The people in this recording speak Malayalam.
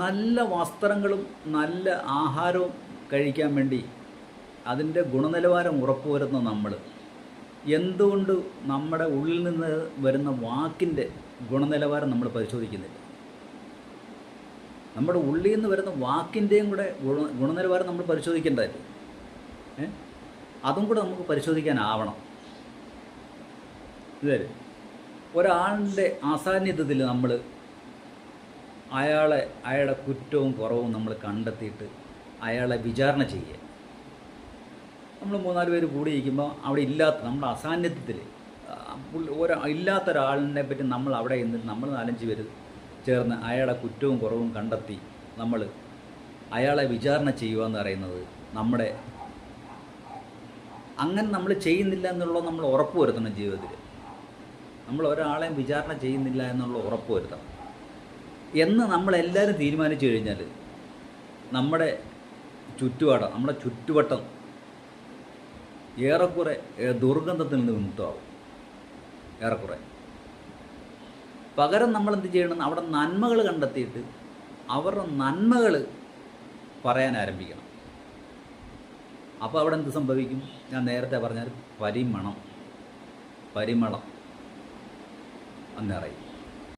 നല്ല വസ്ത്രങ്ങളും നല്ല ആഹാരവും കഴിക്കാൻ വേണ്ടി അതിൻ്റെ ഗുണനിലവാരം ഉറപ്പുവരുന്ന നമ്മൾ എന്തുകൊണ്ട് നമ്മുടെ ഉള്ളിൽ നിന്ന് വരുന്ന വാക്കിൻ്റെ ഗുണനിലവാരം നമ്മൾ പരിശോധിക്കുന്നില്ല? നമ്മുടെ ഉള്ളിൽ നിന്ന് വരുന്ന വാക്കിൻ്റെയും കൂടെ ഗുണനിലവാരം നമ്മൾ പരിശോധിക്കേണ്ടതല്ലേ? അതും കൂടെ നമുക്ക് പരിശോധിക്കാനാവണം. ഇതേ ഒരാളുടെ അസാന്നിധ്യത്തിൽ നമ്മൾ അയാളുടെ കുറ്റവും കുറവും നമ്മൾ കണ്ടെത്തിയിട്ട് അയാളെ വിചാരണ ചെയ്യുക. നമ്മൾ 3-4 പേര് കൂടിയിരിക്കുമ്പോൾ അവിടെ നമ്മുടെ അസാന്നിധ്യത്തിൽ ഇല്ലാത്ത ഒരാളിനെ പറ്റി നമ്മൾ അവിടെ ഇരുന്നിട്ട് നമ്മൾ 4-5 പേര് ചേർന്ന് അയാളുടെ കുറ്റവും കുറവും കണ്ടെത്തി നമ്മൾ അയാളെ വിചാരണ ചെയ്യുക എന്ന് പറയുന്നത് അങ്ങനെ നമ്മൾ ചെയ്യുന്നില്ല എന്നുള്ളത് നമ്മൾ ഉറപ്പ് വരുത്തണം. ജീവിതത്തിൽ നമ്മൾ ഒരാളെയും വിചാരണ ചെയ്യുന്നില്ല എന്നുള്ള ഉറപ്പ് വരുത്തണം എന്ന് നമ്മളെല്ലാവരും തീരുമാനിച്ചു കഴിഞ്ഞാൽ നമ്മുടെ ചുറ്റുവട്ടം ഏറെക്കുറെ ദുർഗന്ധത്തിൽ നിന്ന് വിമുക്തമാകും. ഏറെക്കുറെ പകരം നമ്മൾ എന്ത് ചെയ്യണം? അവിടെ നന്മകൾ കണ്ടെത്തിയിട്ട് അവരുടെ നന്മകൾ പറയാൻ ആരംഭിക്കണം. അപ്പോൾ അവിടെ എന്ത് സംഭവിക്കും? ഞാൻ നേരത്തെ പറഞ്ഞാൽ പരിമളം അങ്ങറിയും.